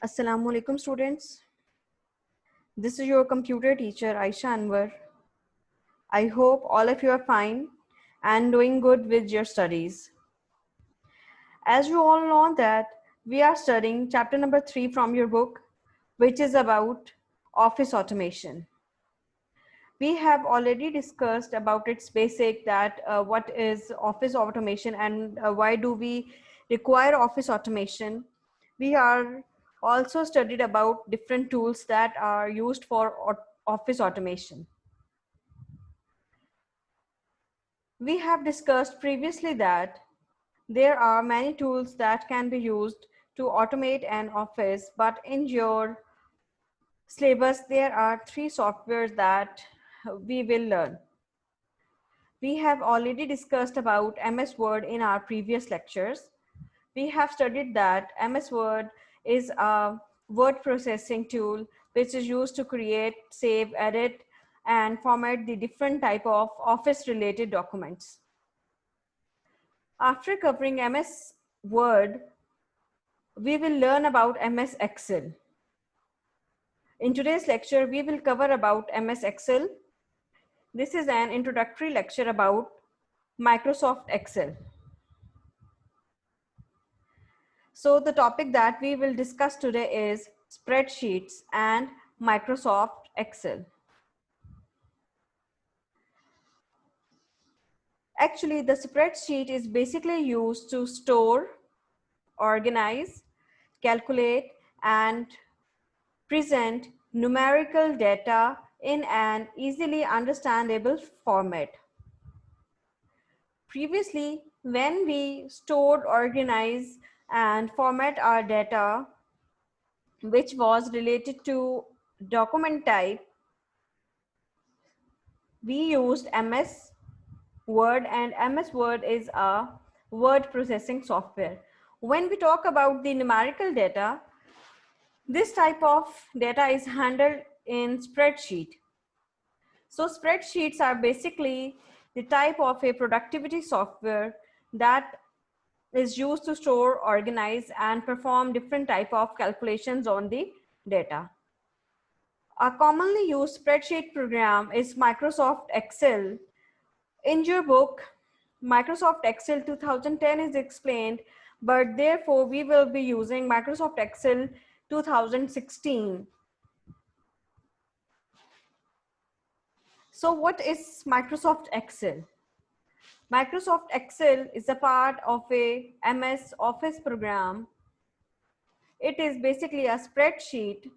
Assalamu alaikum students. This is your computer teacher Aisha Anwar. I hope all of you are fine and doing good with your studies. As you all know that we are studying chapter number 3 from your book, which is about office automation. We have already discussed about its basic, that what is office automation and why do we require office automation. We are also studied about different tools that are used for office automation. We have discussed previously that there are many tools that can be used to automate an office, but in your syllabus there are 3 softwares that we will learn. We have already discussed about MS Word in our previous lectures. We have studied that MS Word is a word processing tool which is used to create, save, edit, and format the different type of office related documents. After covering MS Word, we will learn about MS Excel. In today's lecture, we will cover about MS Excel. This is an introductory lecture about Microsoft Excel. So the topic that we will discuss today is spreadsheets and Microsoft Excel. Actually, the spreadsheet is basically used to store, organize, calculate, and present numerical data in an easily understandable format. Previously, when we stored, organize, and format our data, which was related to document type, we used MS Word, and MS Word is a word processing software. When we talk about the numerical data, this type of data is handled in spreadsheet. So spreadsheets are basically the type of a productivity software that is used to store, organize, and perform different type of calculations on the data. A commonly used spreadsheet program is Microsoft Excel. In your book, Microsoft Excel 2010 is explained, but therefore we will be using Microsoft Excel 2016. So what is Microsoft Excel? Microsoft Excel is a part of a MS Office program. It is basically a spreadsheet,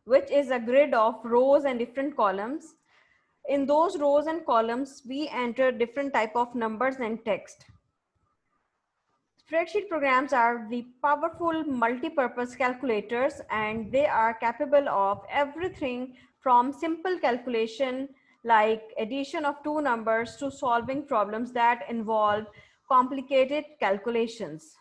which is a grid of rows and different columns. In those rows and columns, we enter different type of numbers and text. Spreadsheet programs are the powerful multi-purpose calculators, and they are capable of everything from simple calculation like addition of two numbers to solving problems that involve complicated calculations.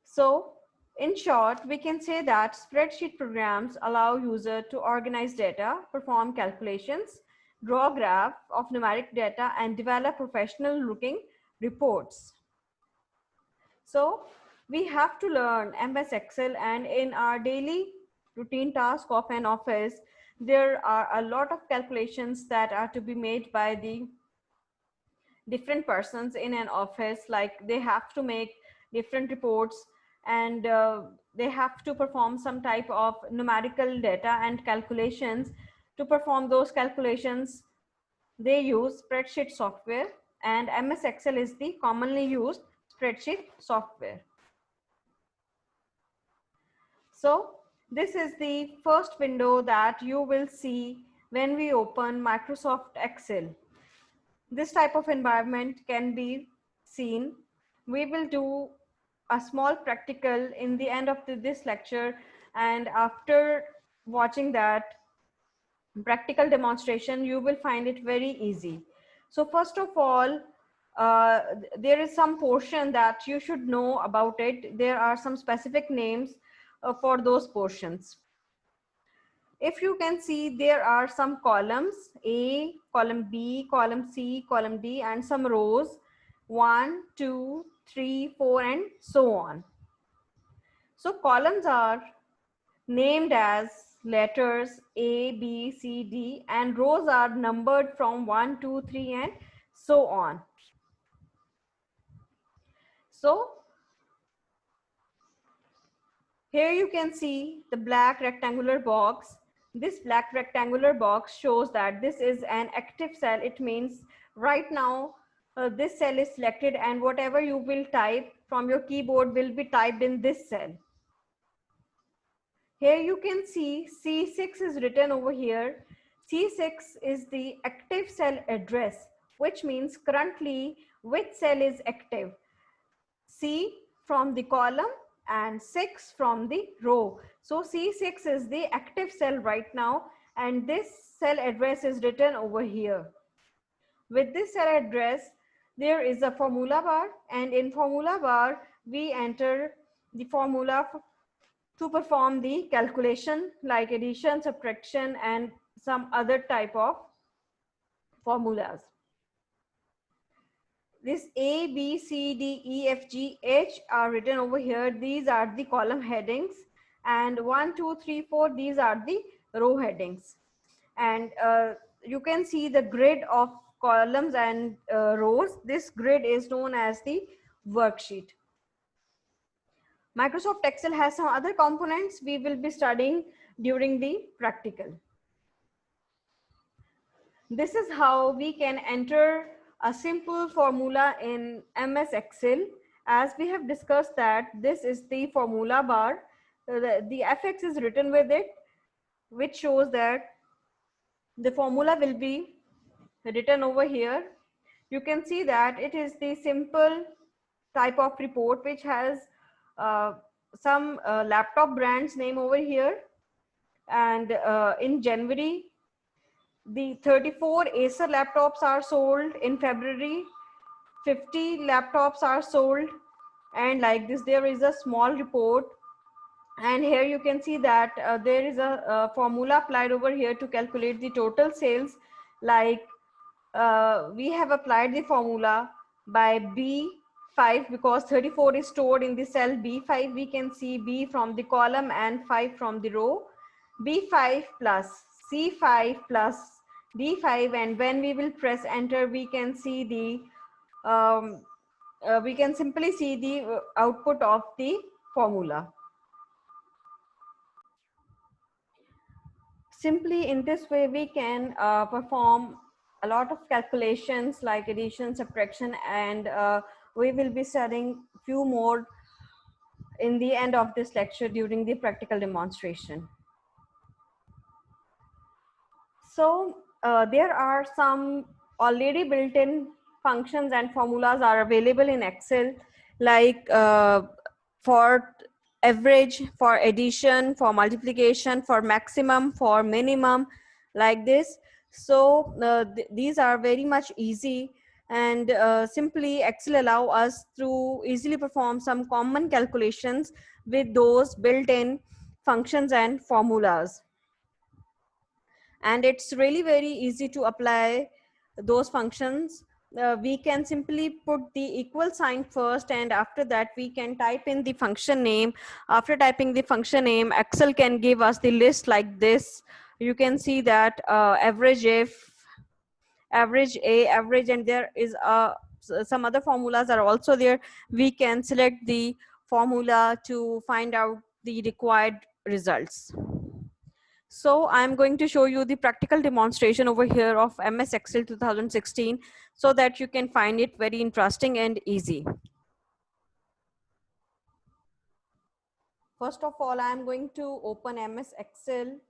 So, in short, we can say that spreadsheet programs allow user to organize data, perform calculations, draw graph of numeric data, and develop professional looking reports. So we have to learn MS Excel, and in our daily routine task of an office, there are a lot of calculations that are to be made by the different persons in an office. Like they have to make different reports, and they have to perform some type of numerical data and calculations. To perform those calculations, they use spreadsheet software, and MS Excel is the commonly used spreadsheet software. So this is the first window that you will see when we open Microsoft Excel. This type of environment can be seen. We will do a small practical in the end of this lecture, and after watching that practical demonstration, you will find it very easy. So first of all, there is some portion that you should know about it. There are some specific names for those portions. If you can see, there are some columns: A, column B, column C, column D, and some rows: 1, 2, 3, 4, and so on. So columns are named as letters A, B, C, D, and rows are numbered from 1, 2, 3, and so on. So here you can see the black rectangular box. This black rectangular box shows that this is an active cell. It means right now this cell is selected and whatever you will type from your keyboard will be typed in this cell. Here you can see C6 is written over here. C6 is the active cell address, which means currently which cell is active. C from the column and 6 from the row. So C6 is the active cell right now and this cell address is written over here. With this cell address, there is a formula bar, and in formula bar, we enter the formula to perform the calculation like addition, subtraction, and some other type of formulas. This A, B, C, D, E, F, G, H are written over here. These are the column headings, and 1, 2, 3, 4, these are the row headings. And you can see the grid of columns and rows. This grid is known as the worksheet. Microsoft Excel has some other components we will be studying during the practical. This is how we can enter a simple formula in MS Excel. As we have discussed that this is the formula bar. The FX is written with it, which shows that the formula will be written over here. You can see that it is the simple type of report which has some laptop brands name over here. And in January, the 34 Acer laptops are sold. In February, 50 laptops are sold. And like this, there is a small report. And here you can see that there is a formula applied over here to calculate the total sales. Like we have applied the formula by B5 because 34 is stored in the cell B5. We can see B from the column and 5 from the row. B5 plus C5 plus D5, and when we will press enter, we can see the we can simply see the output of the formula. Simply in this way, we can perform a lot of calculations like addition, subtraction, and we will be studying few more in the end of this lecture during the practical demonstration. So there are some already built-in functions and formulas are available in Excel, like for average, for addition, for multiplication, for maximum, for minimum, like this. So these are very much easy, and simply Excel allow us to easily perform some common calculations with those built-in functions and formulas. And it's really very easy to apply those functions. We can simply put the equal sign first, and after that we can type in the function name. After typing the function name, Excel can give us the list like this. You can see that average if, average A, average, and there is some other formulas are also there. We can select the formula to find out the required results. So I'm going to show you the practical demonstration over here of MS Excel 2016 so that you can find it very interesting and easy. First of all, I'm going to open MS Excel.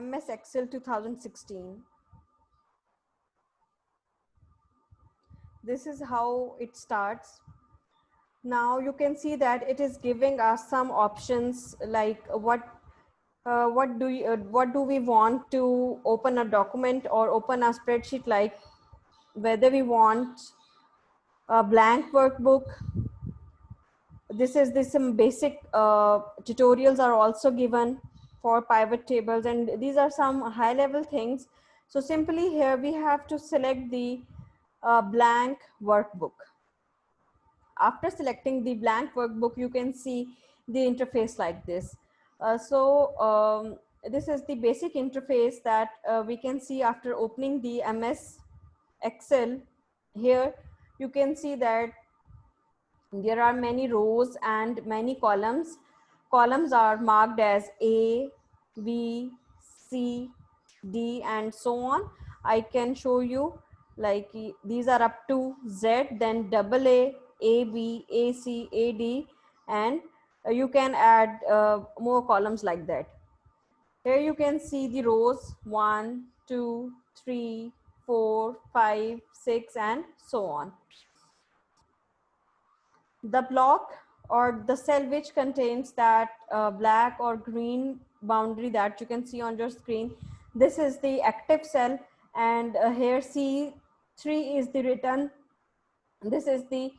MS Excel 2016. This is how it starts. Now you can see that it is giving us some options like what do we want to open a document or open a spreadsheet, like whether we want a blank workbook. This is some basic tutorials are also given for pivot tables, and these are some high level things. So simply here we have to select the a blank workbook. After selecting the blank workbook, you can see the interface like this. This is the basic interface that we can see after opening the MS Excel. Here you can see that there are many rows and many columns. Columns are marked as A, B, C, D, and so on. I can show you, like these are up to Z, then double A, B, A, C, A, D, and you can add more columns like that. Here you can see the rows 1, 2, 3, 4, 5, 6, and so on. The block or the cell which contains that black or green boundary that you can see on your screen, this is the active cell, and here C3 is the written. This is the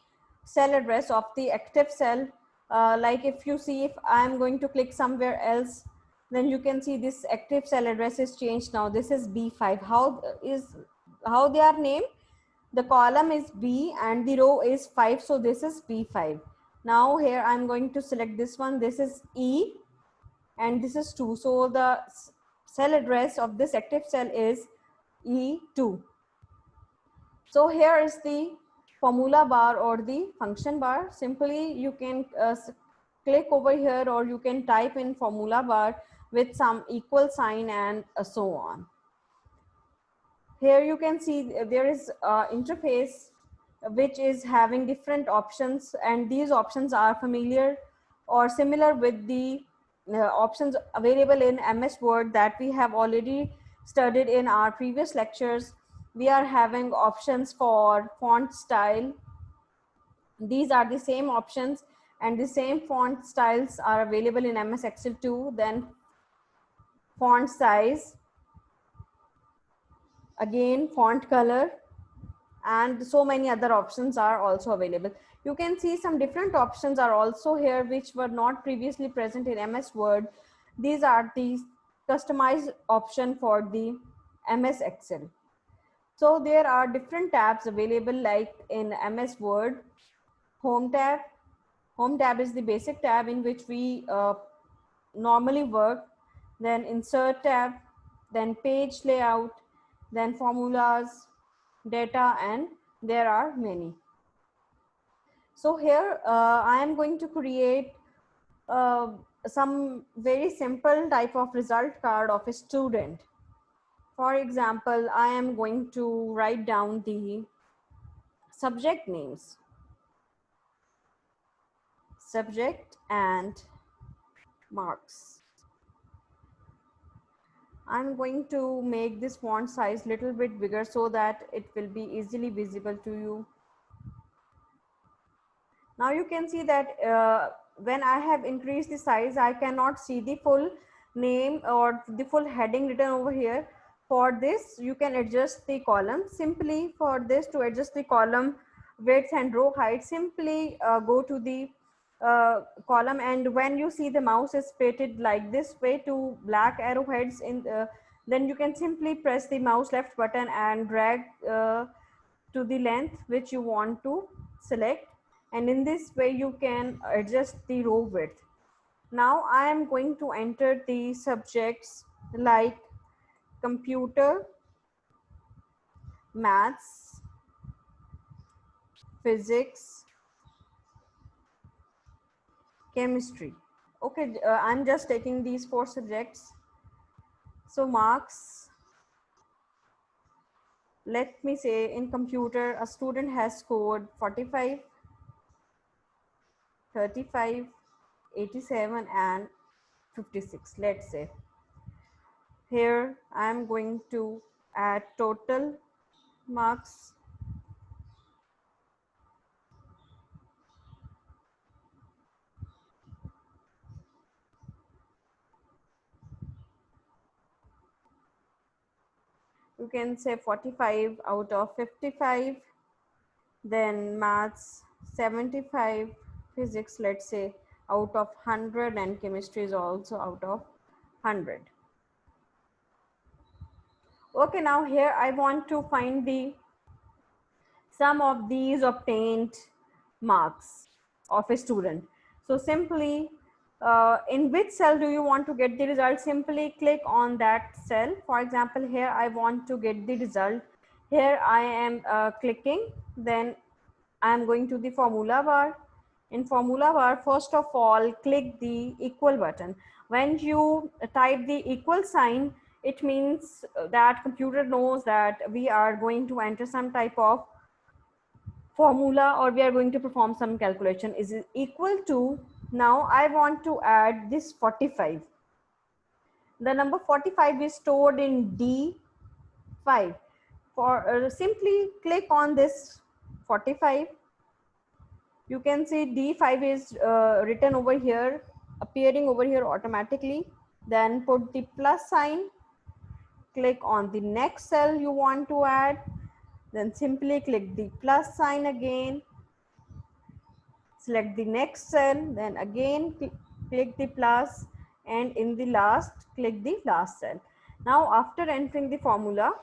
cell address of the active cell. Like if you see, if I am going to click somewhere else, then you can see this active cell address is changed now. This is B5. How they are named? The column is B and the row is 5, so this is B5. Now here I'm going to select this one. This is E and this is 2. So the cell address of this active cell is E2. So here is the formula bar or the function bar. Simply you can click over here, or you can type in formula bar with some equal sign and so on. Here you can see there is interface which is having different options, and these options are familiar or similar with the options available in MS Word that we have already studied in our previous lectures. We are having options for font style. These are the same options and the same font styles are available in MS Excel too. Then font size, again font color, and so many other options are also available. You can see some different options are also here which were not previously present in MS Word. These are the customized option for the MS Excel. So there are different tabs available, like in MS Word. Home tab. Home tab is the basic tab in which we normally work. Then insert tab, then page layout, then formulas, data, and there are many. So here I am going to create some very simple type of result card of a student. For example, I am going to write down the subject names, subject and marks. I'm going to make this font size little bit bigger so that it will be easily visible to you. Now you can see that when I have increased the size, I cannot see the full name or the full heading written over here. For this, you can adjust the column. Simply for this, to adjust the column width and row height, simply go to the column, and when you see the mouse is pated like this way to black arrowheads in then you can simply press the mouse left button and drag to the length which you want to select, and in this way you can adjust the row width. Now I am going to enter the subjects like computer, maths, physics, chemistry. Okay, I'm just taking these 4 subjects. So marks, let me say in computer a student has scored 45, 35, 87 and 56, let's say. Here I am going to add total marks. You can say 45 out of 55, then maths 75, physics let's say out of 100, and chemistry is also out of 100. Okay, now here I want to find the sum of these obtained marks of a student. So simply, in which cell do you want to get the result? Simply click on that cell. For example, here I want to get the result. Here I am clicking, then I am going to the formula bar. In formula bar, first of all, click the equal button. When you type the equal sign, it means that computer knows that we are going to enter some type of formula or we are going to perform some calculation. Is it equal to, now I want to add this 45. The number 45 is stored in D5. For simply click on this 45. You can see D5 is written over here, appearing over here automatically. Then put the plus sign, click on the next cell you want to add, then simply click the plus sign again, select the next cell, then again click the plus, and in the last click the last cell. Now after entering the formula,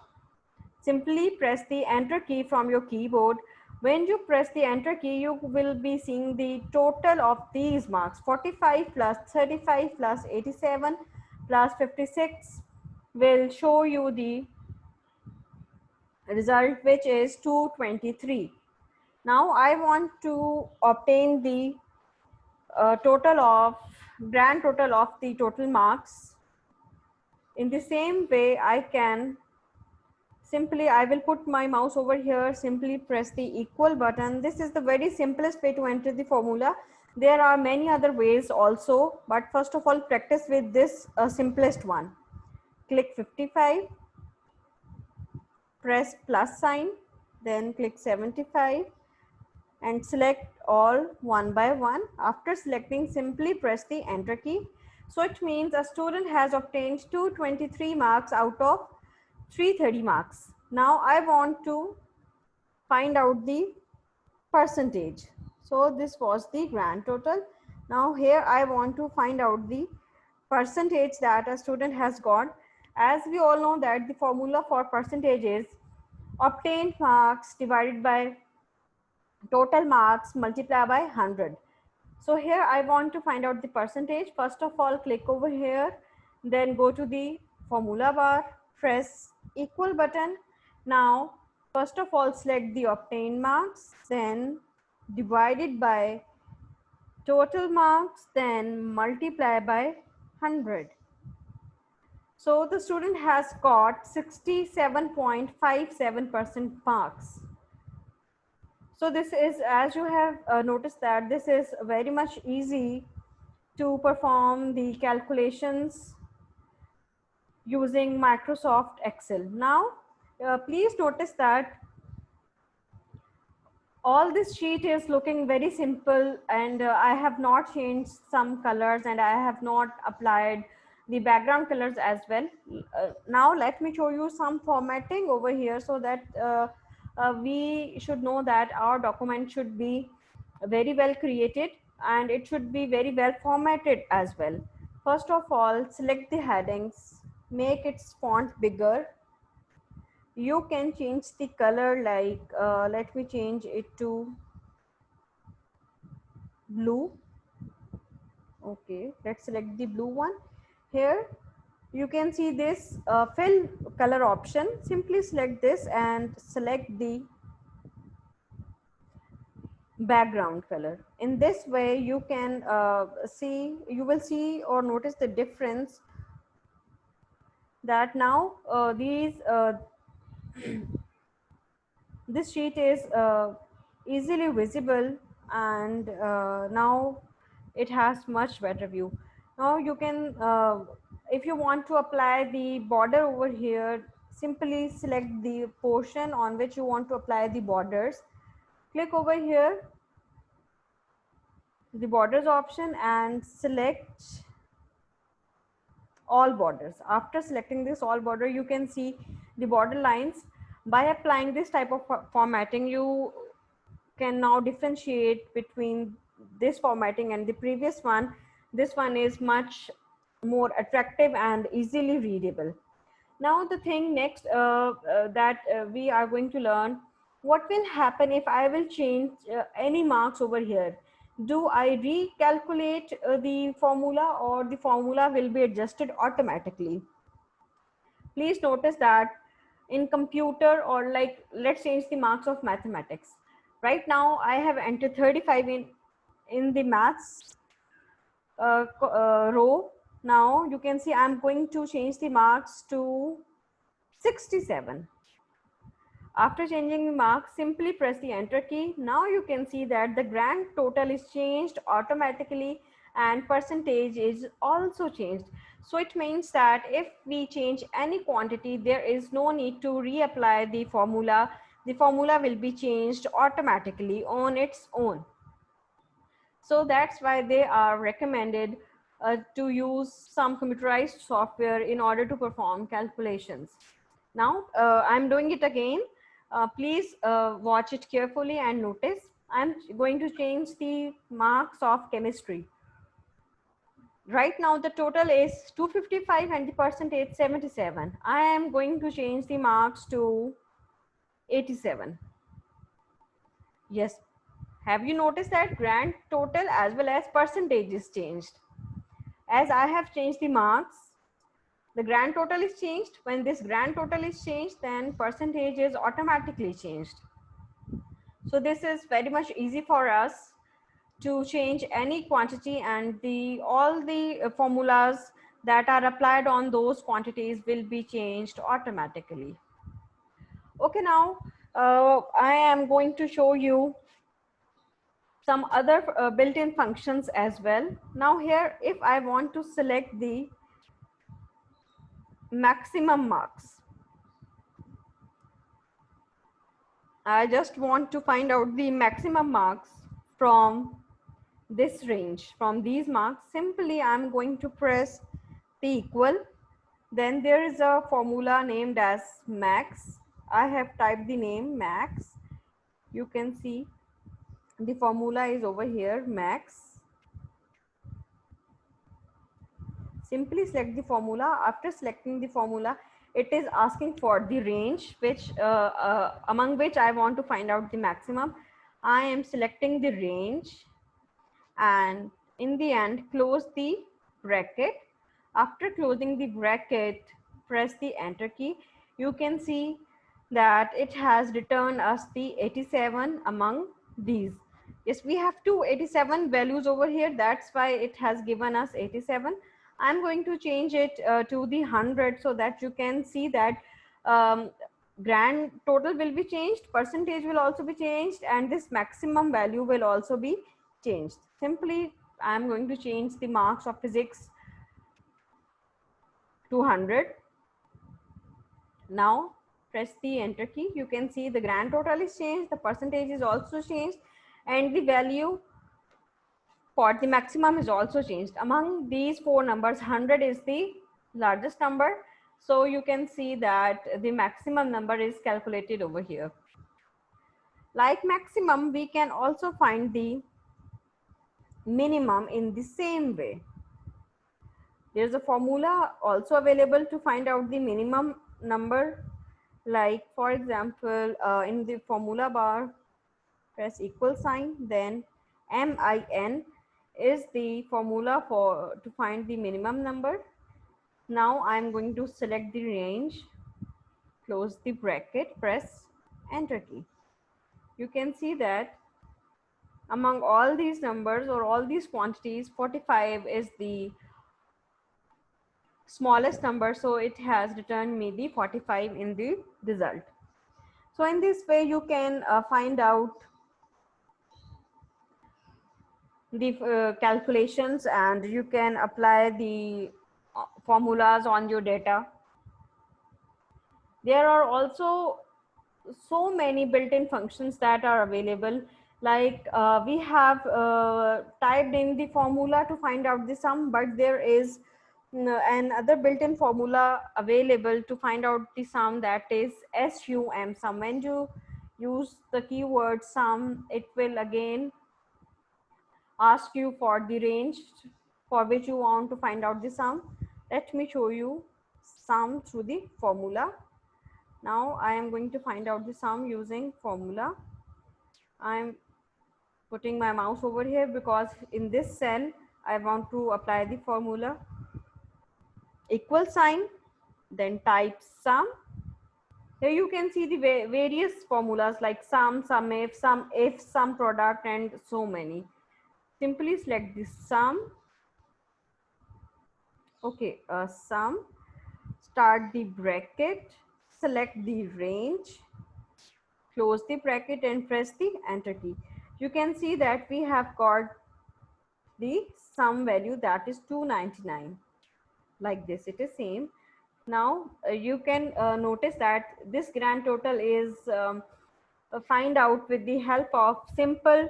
simply press the enter key from your keyboard. When you press the enter key, you will be seeing the total of these marks: 45 plus 35 plus 87 plus 56 will show you the result, which is 223. Now I want to obtain the total of grand total of the total marks. In the same way, I can simply, I will put my mouse over here, simply press the equal button. This is the very simplest way to enter the formula. There are many other ways also, but first of all, practice with this simplest one. Click 55, press plus sign, then click 75 and select all one by one. After selecting, simply press the enter key. So it means a student has obtained 223 marks out of 330 marks. Now I want to find out the percentage. So this was the grand total. Now here I want to find out the percentage that a student has got. As we all know that the formula for percentage is obtained marks divided by total marks multiplied by 100. So here I want to find out the percentage. First of all, click over here, then go to the formula bar, press equal button. Now, first of all, select the obtained marks, then divide it by total marks, then multiply by 100. So the student has got 67.57% marks. So this is, as you have noticed, that this is very much easy to perform the calculations using Microsoft Excel. Now, please notice that all this sheet is looking very simple, and I have not changed some colors and I have not applied the background colors as well. Now let me show you some formatting over here, so that we should know that our document should be very well created and it should be very well formatted as well. First of all, select the headings, make its font bigger. You can change the color, like let me change it to blue. Okay, let's select the blue one. Here you can see this fill color option. Simply select this and select the background color. In this way you can you will see or notice the difference, that now this sheet is easily visible, and now it has much better view. Now you can if you want to apply the border over here, simply select the portion on which you want to apply the borders. Click over here, the borders option, and select all borders. After selecting this all border, you can see the border lines. By applying this type of formatting, you can now differentiate between this formatting and the previous one. This one is much more attractive and easily readable. Now the thing next that we are going to learn what will happen if I will change any marks over here? Do I recalculate the formula, or the formula will be adjusted automatically? Please notice that in computer, or like let's change the marks of mathematics. Right now I have entered 35 in the maths row. Now you can see I'm going to change the marks to 67. After changing the mark, simply press the enter key. Now you can see that the grand total is changed automatically and percentage is also changed. So it means that if we change any quantity, there is no need to reapply the formula. The formula will be changed automatically on its own. So that's why they are recommended to use some computerized software in order to perform calculations. Now I'm doing it again. Please watch it carefully and notice. I'm going to change the marks of chemistry. Right now the total is 255 and the percentage 77. I am going to change the marks to 87. Yes. Have you noticed that grand total as well as percentage is changed? As I have changed the marks, the grand total is changed. When this grand total is changed, then percentage is automatically changed. So this is very much easy for us to change any quantity, and all the formulas that are applied on those quantities will be changed automatically. Okay, now I am going to show you some other built-in functions as well. Now here, if I want to select the maximum marks, I just want to find out the maximum marks from this range, from these marks. Simply I'm going to press the equal. Then there is a formula named as max. I have typed the name max. You can see the formula is over here, max. Simply select the formula. After selecting the formula, it is asking for the range which among which I want to find out the maximum. I am selecting the range, and in the end close the bracket. After closing the bracket, press the enter key. You can see that it has returned us the 87 among these. Yes, we have two 87 values over here. That's why it has given us 87. I'm going to change it to the 100 so that you can see that grand total will be changed, percentage will also be changed, and this maximum value will also be changed. Simply, I'm going to change the marks of physics to 100. Now press the enter key. You can see the grand total is changed, the percentage is also changed, and the value for the maximum is also changed. Among these four numbers, 100 is the largest number. So you can see that the maximum number is calculated over here. Like maximum, we can also find the minimum in the same way. There's a formula also available to find out the minimum number. Like for example, in the formula bar, press equal sign, then MIN is the formula to find the minimum number. Now I'm going to select the range, close the bracket, press enter key. You can see that among all these numbers or all these quantities, 45 is the smallest number, so it has returned me the 45 in the result. So in this way you can find out the calculations, and you can apply the formulas on your data. There are also so many built-in functions that are available. Like we have typed in the formula to find out the sum, but there is another built-in formula available to find out the sum, that is SUM, sum. When you use the keyword sum, it will again ask you for the range for which you want to find out the sum. Let me show you sum through the formula. Now I am going to find out the sum using formula. I'm putting my mouse over here because in this cell I want to apply the formula. Equal sign, then type sum. Here you can see the various formulas like sum, sum if, sum product, and so many. Simply select the sum. Okay, sum, start the bracket, select the range, close the bracket and press the enter key. You can see that we have got the sum value, that is 299. Like this, it is same. Now you can notice that this grand total is find out with the help of simple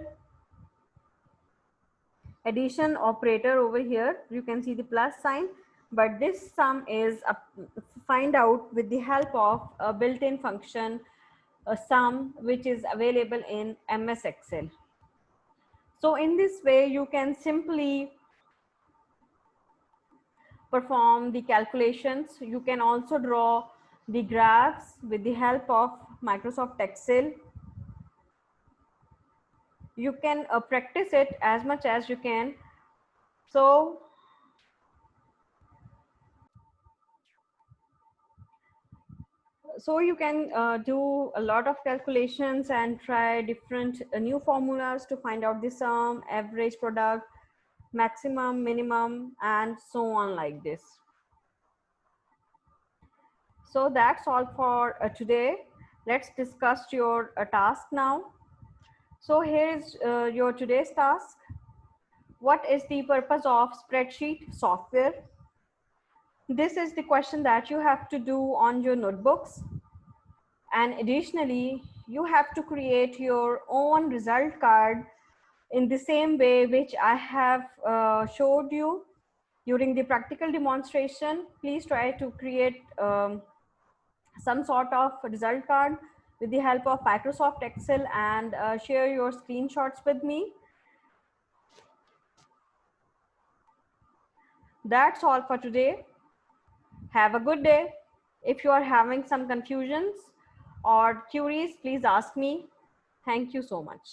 addition operator. Over here you can see the plus sign, but this sum is find out with the help of a built-in function, a sum, which is available in MS Excel. So in this way you can simply perform the calculations. You can also draw the graphs with the help of Microsoft Excel. You can practice it as much as you can. So you can do a lot of calculations and try different new formulas to find out the sum, average, product, maximum, minimum, and so on like this. So that's all for today. Let's discuss your task now. So here is your today's task. What is the purpose of spreadsheet software? This is the question that you have to do on your notebooks. And additionally, you have to create your own result card in the same way which I have showed you during the practical demonstration. Please try to create some sort of result card with the help of Microsoft Excel and share your screenshots with me. That's all for today. Have a good day. If you are having some confusions or queries, please ask me. Thank you so much.